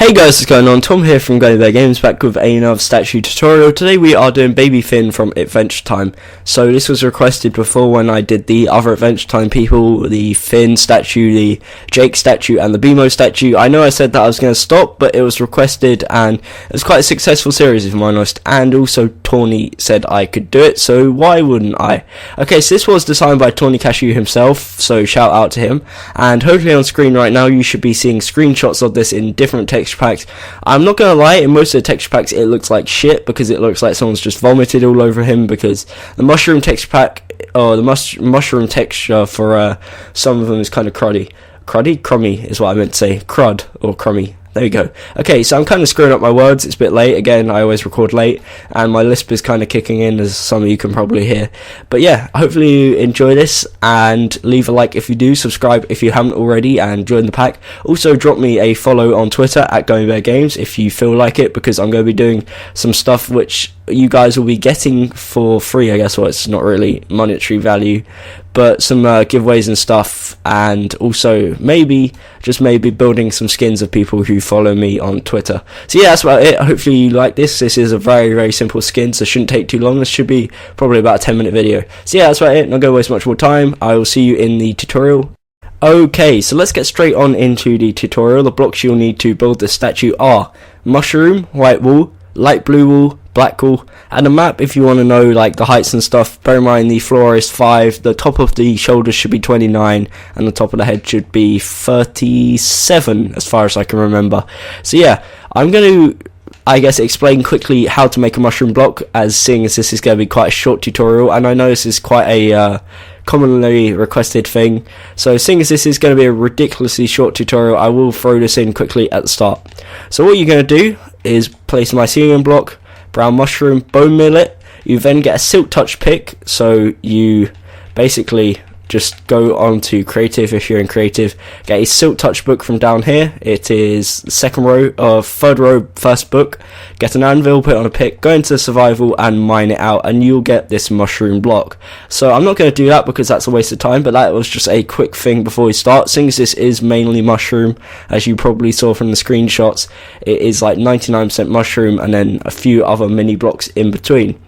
Hey guys, what's going on? Tom here from Gummy Games, back with another statue tutorial. Today we are doing Baby Finn from Adventure Time. So this was requested before when I did the other Adventure Time people, the Finn statue, the Jake statue and the BMO statue. I know I said that I was going to stop, but it was requested and it was quite a successful series if I'm honest. And also Tawny said I could do it, so why wouldn't I? Okay, so this was designed by TawnyCashew himself, so shout out to him. And hopefully on screen right now you should be seeing screenshots of this in different texture packs. I'm not gonna lie, in most of the texture packs it looks like shit because it looks like someone's just vomited all over him, because the mushroom texture pack, or the mushroom texture for some of them is kind of cruddy. Crummy is what I meant to say. Crud or crummy. There you go. Okay, so I'm kind of screwing up my words. It's a bit late. Again, I always record late, and my lisp is kind of kicking in, as some of you can probably hear. But yeah, hopefully you enjoy this, and leave a like if you do, subscribe if you haven't already, and join the pack. Also, drop me a follow on Twitter at GummyBearGames if you feel like it, because I'm going to be doing some stuff which you guys will be getting for free, I guess. Well, it's not really monetary value, but some giveaways and stuff, and also maybe, just maybe, building some skins of people who follow me on Twitter. So yeah, that's about it. Hopefully you like this. This is a very, very simple skin, so it shouldn't take too long. This should be probably about a 10-minute video. So yeah, that's about it. Not going to waste much more time. I will see you in the tutorial. Okay, so let's get straight on into the tutorial. The blocks you'll need to build this statue are mushroom, white wool, light blue wool, black wool, and a map if you want to know like the heights and stuff. Bear in mind the floor is 5, the top of the shoulders should be 29, and the top of the head should be 37 as far as I can remember. So yeah, I'm going to, I guess, explain quickly how to make a mushroom block, as seeing as this is going to be quite a short tutorial, and I know this is quite a commonly requested thing. So seeing as this is going to be a ridiculously short tutorial, I will throw this in quickly at the start. So what you're going to do is place a mycelium block, brown mushroom, bone meal it. You then get a silk touch pick, so you basically just go on to creative if you're in creative, get a silk touch book from down here. It is the third row, first book. Get an anvil, put it on a pick, go into survival and mine it out, and you'll get this mushroom block. So I'm not going to do that because that's a waste of time, but that was just a quick thing before we start. Since this is mainly mushroom, as you probably saw from the screenshots, it is like 99% mushroom and then a few other mini blocks in between.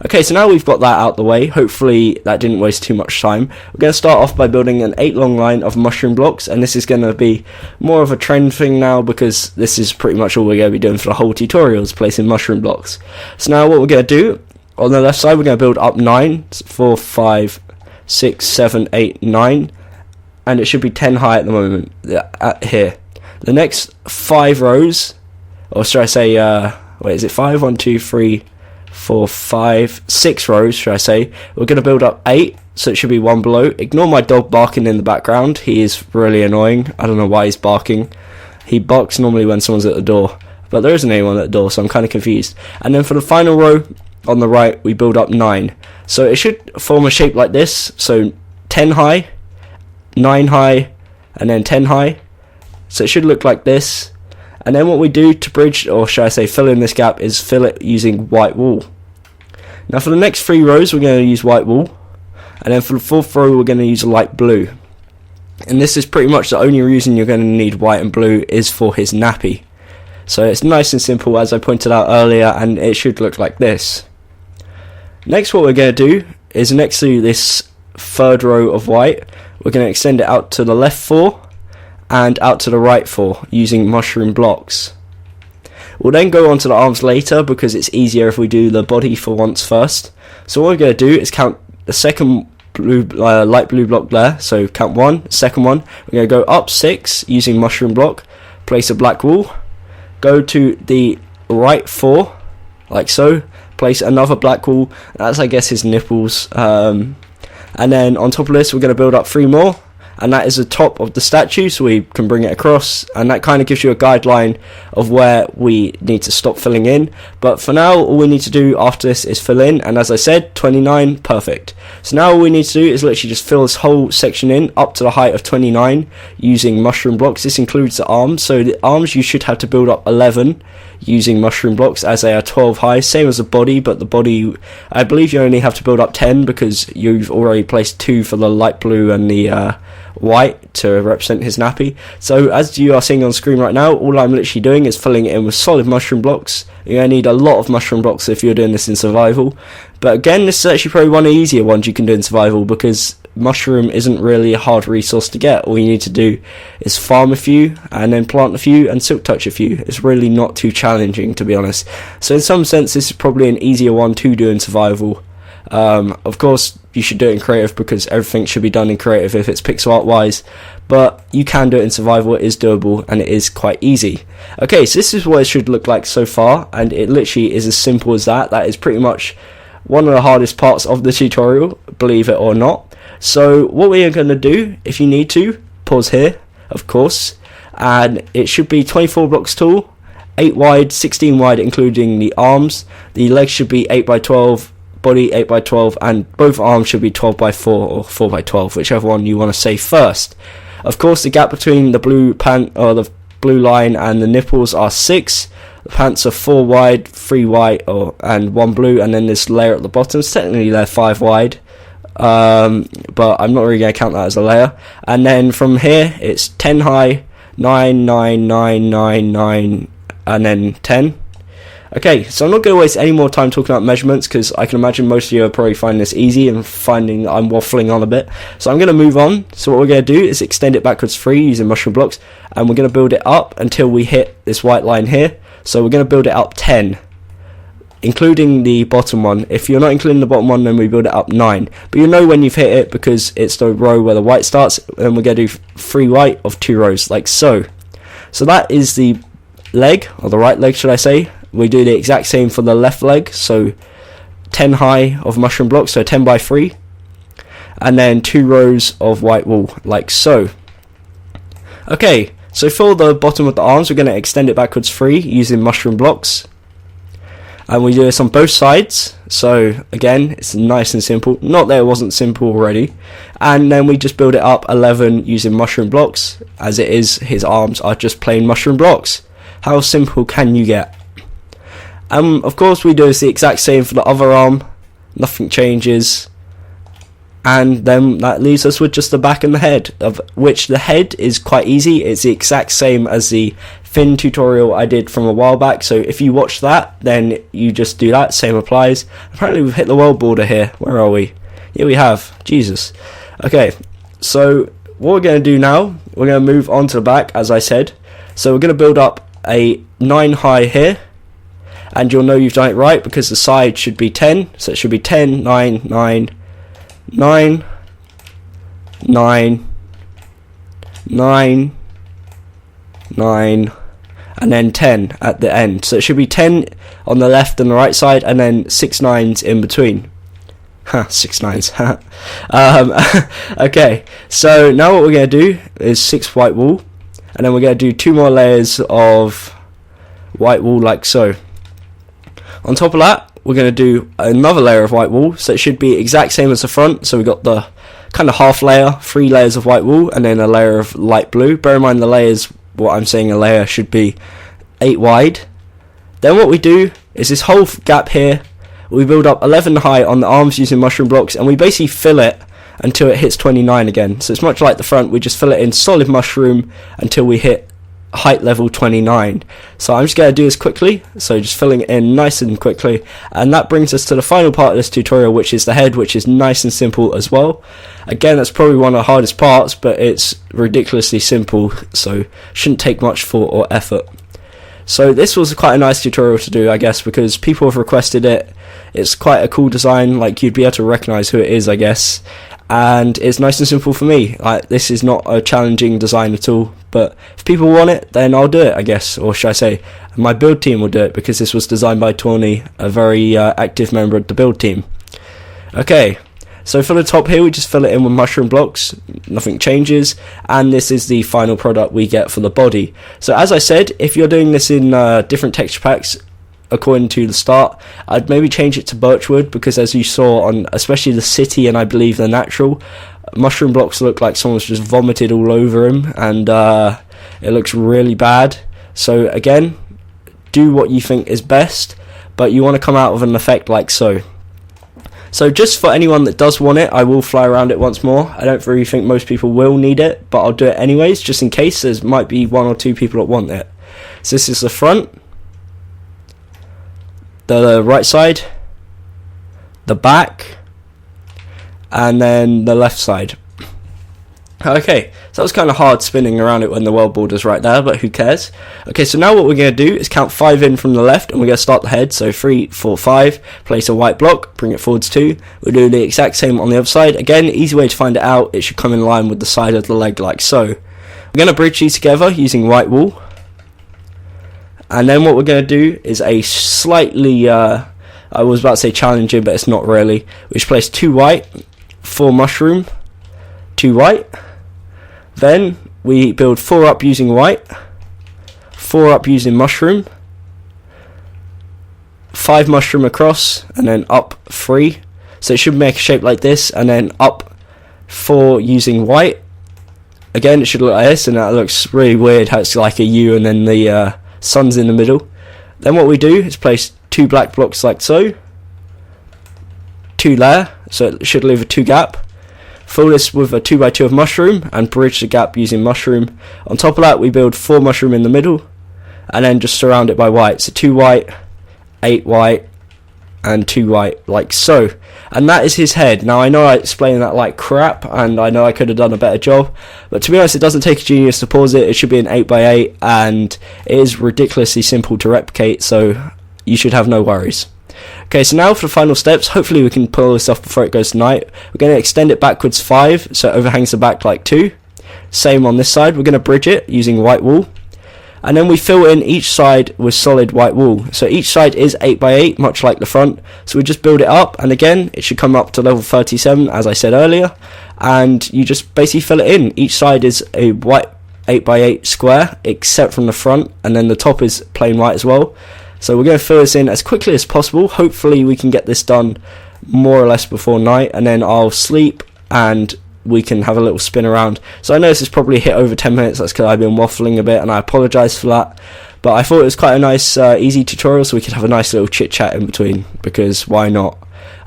Okay, so now we've got that out the way. Hopefully that didn't waste too much time. We're going to start off by building an 8-long line of mushroom blocks, and this is going to be more of a trend thing now because this is pretty much all we're going to be doing for the whole tutorial, is placing mushroom blocks. So now what we're going to do, on the left side we're going to build up 9, 4, 5, 6, 7, 8, 9, and it should be 10 high at the moment, here. The next 5 rows, or should I say, wait, is it 5? 1, 2, 3, 4, 5, 6 rows, should I say. We're going to build up 8, so it should be 1 below. Ignore my dog barking in the background. He is really annoying. I don't know why he's barking. He barks normally when someone's at the door, but there isn't anyone at the door, so I'm kind of confused. And then for the final row on the right, we build up 9. So it should form a shape like this. So 10 high, 9 high, and then 10 high. So it should look like this. And then what we do to bridge, or should I say fill in this gap, is fill it using white wool. Now for the next 3 rows we're going to use white wool, and then for the 4th row we're going to use light blue. And this is pretty much the only reason you're going to need white and blue is for his nappy. So it's nice and simple, as I pointed out earlier, and it should look like this. Next, what we're going to do is, next to this 3rd row of white, we're going to extend it out to the left 4 and out to the right 4 using mushroom blocks. We'll then go on to the arms later because it's easier if we do the body for once first. So what we're going to do is count the second blue, light blue block there. So count 1, second one. We're going to go up 6 using mushroom block, place a black wool, go to the right 4 like so, place another black wool. That's, I guess, his nipples. And then on top of this we're going to build up 3 more. And that is the top of the statue, so we can bring it across, and that kind of gives you a guideline of where we need to stop filling in. But for now, all we need to do after this is fill in, and as I said, 29, perfect. So now all we need to do is literally just fill this whole section in up to the height of 29 using mushroom blocks. This includes the arms, so the arms you should have to build up 11 using mushroom blocks, as they are 12 high, same as the body, but the body, I believe you only have to build up 10 because you've already placed 2 for the light blue and the white to represent his nappy. So as you are seeing on screen right now, all I'm literally doing is filling it in with solid mushroom blocks. You're going to need a lot of mushroom blocks if you're doing this in survival. But again, this is actually probably one of the easier ones you can do in survival, because mushroom isn't really a hard resource to get. All you need to do is farm a few, and then plant a few, and silk touch a few. It's really not too challenging, to be honest. So in some sense, this is probably an easier one to do in survival. Of course, you should do it in creative, because everything should be done in creative if it's pixel art wise, but you can do it in survival. It is doable, and it is quite easy. Okay, so this is what it should look like so far, and it literally is as simple as that. That is pretty much one of the hardest parts of the tutorial, believe it or not. So what we are going to do, if you need to, pause here, of course, and it should be 24 blocks tall, 8 wide, 16 wide including the arms. The legs should be 8 by 12, body 8 by 12, and both arms should be 12 by 4 or 4 by 12, whichever one you want to say first. Of course, the gap between the blue pant or the blue line and the nipples are 6. The pants are 4 wide, 3 white, and 1 blue, and then this layer at the bottom. So technically they're 5 wide, but I'm not really going to count that as a layer. And then from here it's 10 high, 9, 9, 9, 9, 9, and then 10. Okay, so I'm not going to waste any more time talking about measurements, because I can imagine most of you are probably finding this easy and finding that I'm waffling on a bit. So I'm going to move on. So what we're going to do is extend it backwards 3 using mushroom blocks, and we're going to build it up until we hit this white line here. So we're going to build it up 10, including the bottom one. If you're not including the bottom one, then we build it up 9. But you'll know when you've hit it, because it's the row where the white starts, and we're going to do 3 white of 2 rows, like so. So that is the leg, or the right leg should I say. We do the exact same for the left leg, so 10 high of mushroom blocks, so 10 by 3, and then 2 rows of white wool, like so. Okay, so for the bottom of the arms, we're going to extend it backwards 3 using mushroom blocks, and we do this on both sides. So again, it's nice and simple, not that it wasn't simple already. And then we just build it up 11 using mushroom blocks, as it is, his arms are just plain mushroom blocks. How simple can you get? Of course, we do the exact same for the other arm. Nothing changes, and then that leaves us with just the back and the head, of which the head is quite easy. It's the exact same as the fin tutorial I did from a while back, so if you watch that, then you just do that. Same applies. Apparently we've hit the world border here. Where are we? Yeah, we have. Jesus. Okay, so what we're going to do now, we're going to move on to the back, as I said. So we're going to build up a 9 high here, and you'll know you've done it right, because the side should be 10, so it should be 10, 9, 9, 9, 9, 9, 9, and then 10 at the end. So it should be 10 on the left and the right side, and then 6 9s in between. 6 9s. Okay, so now what we're going to do is 6 white wool, and then we're going to do 2 more layers of white wool, like so. On top of that, we're going to do another layer of white wool, so it should be exact same as the front. So we've got the kind of half layer, 3 layers of white wool, and then a layer of light blue. Bear in mind the layers, what I'm saying a layer should be 8 wide. Then what we do is this whole gap here, we build up 11 high on the arms using mushroom blocks, and we basically fill it until it hits 29 again. So it's much like the front, we just fill it in solid mushroom until we hit height level 29. So I'm just going to do this quickly, so just filling it in nice and quickly, and that brings us to the final part of this tutorial, which is the head, which is nice and simple as well. Again, that's probably one of the hardest parts, but it's ridiculously simple, so shouldn't take much thought or effort. So this was quite a nice tutorial to do, I guess, because people have requested it. It's quite a cool design, like you'd be able to recognize who it is, I guess, and it's nice and simple for me. Like, this is not a challenging design at all, but if people want it, then I'll do it, I guess, or should I say my build team will do it, because this was designed by Tawny, a very active member of the build team. Okay, so for the top here, we just fill it in with mushroom blocks, nothing changes, and this is the final product we get for the body. So as I said, if you're doing this in different texture packs, according to the start, I'd maybe change it to birchwood, because as you saw on especially the city and I believe the natural, mushroom blocks look like someone's just vomited all over him, and it looks really bad. So again, do what you think is best, but you want to come out with an effect like so. So just for anyone that does want it, I will fly around it once more. I don't really think most people will need it, but I'll do it anyways, just in case there might be 1 or 2 people that want it. So this is the front, the right side, the back, and then the left side. Okay, so that was kind of hard spinning around it when the world border's right there, but who cares? Okay, so now what we're going to do is count 5 in from the left, and we're going to start the head. So 3, 4, 5, place a white block, bring it forwards 2. We'll do the exact same on the other side. Again, easy way to find it out, it should come in line with the side of the leg like so. We're going to bridge these together using white wool. And then what we're going to do is a slightly, I was about to say challenging, but it's not really. We should place 2 white, 4 mushroom, 2 white. Then we build 4 up using white, 4 up using mushroom, 5 mushroom across, and then up 3. So it should make a shape like this, and then up 4 using white. Again, it should look like this, and that looks really weird how it's like a U and then the sun's in the middle. Then what we do is place 2 black blocks like so, 2 layer, so it should leave a 2 gap. Fill this with a 2x2 of mushroom and bridge the gap using mushroom. On top of that, we build 4 mushroom in the middle and then just surround it by white. So 2 white, 8 white, and 2 white, like so. And that is his head. Now, I know I explained that like crap, and I know I could have done a better job, but to be honest, it doesn't take a genius to pause it. It should be an 8x8, and it is ridiculously simple to replicate, so you should have no worries. Okay, so now for the final steps. Hopefully we can pull this off before it goes to night. We're going to extend it backwards 5, so it overhangs the back like 2. Same on this side. We're going to bridge it using white wool. And then we fill in each side with solid white wool. So each side is 8x8, much like the front. So we just build it up, and again, it should come up to level 37, as I said earlier. And you just basically fill it in. Each side is a white 8x8 square, except from the front, and then the top is plain white as well. So we're going to fill this in as quickly as possible. Hopefully we can get this done more or less before night, and then I'll sleep and we can have a little spin around. So I know this has probably hit over 10 minutes, that's because I've been waffling a bit, and I apologise for that. But I thought it was quite a nice, easy tutorial, so we could have a nice little chit chat in between, because why not?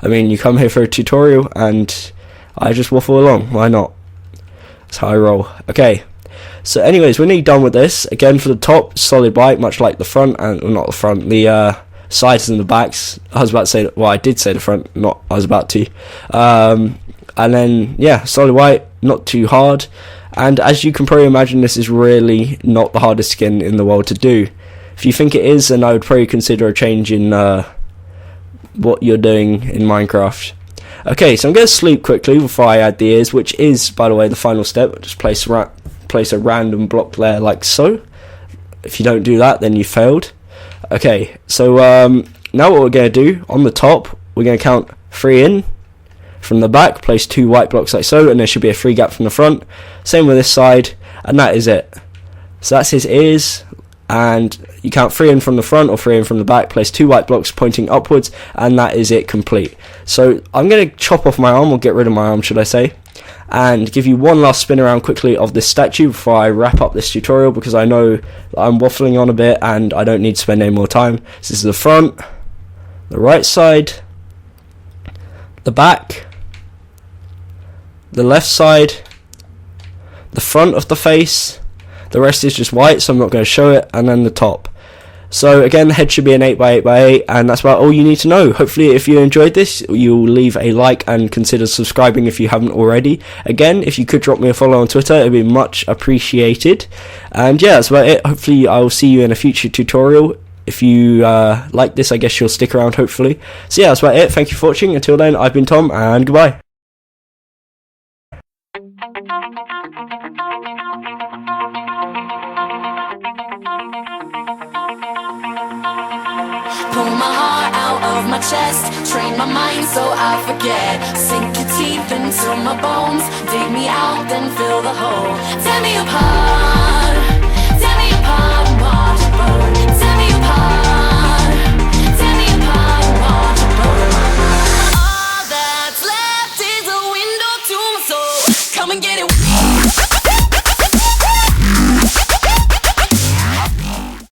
I mean, you come here for a tutorial and I just waffle along, why not? That's how I roll. Okay. So anyways, we're nearly done with this. Again, for the top, solid white, much like the front, and well, not the front, the sides and the backs. I was about to say, well, I did say the front, not I was about to. And then, yeah, solid white, not too hard. And as you can probably imagine, this is really not the hardest skin in the world to do. If you think it is, then I would probably consider a change in what you're doing in Minecraft. Okay, so I'm going to sleep quickly before I add the ears, which is, by the way, the final step. Just place a random block layer like so. If you don't do that, then you failed. Okay, so now what we're going to do, on the top, we're going to count 3 in. From the back, place 2 white blocks like so, and there should be a 3 gap from the front. Same with this side, and that is it. So that's his ears, and you count 3 in from the front or 3 in from the back, place 2 white blocks pointing upwards, and that is it complete. So I'm going to chop off my arm, or get rid of my arm should I say, and give you one last spin around quickly of this statue before I wrap up this tutorial, because I know that I'm waffling on a bit and I don't need to spend any more time. So this is the front, the right side, the back, the left side, the front of the face, the rest is just white, so I'm not going to show it, and then the top. So again, the head should be an 8x8x8, and that's about all you need to know. Hopefully, if you enjoyed this, you'll leave a like and consider subscribing if you haven't already. Again, if you could drop me a follow on Twitter, it'd be much appreciated. And yeah, that's about it. Hopefully, I'll see you in a future tutorial. If you like this, I guess you'll stick around, hopefully. So yeah, that's about it. Thank you for watching. Until then, I've been Tom, and goodbye. Pull my heart out of my chest, train my mind so I forget. Sink your teeth into my bones, dig me out, then fill the hole. Tear me apart and watch it burn.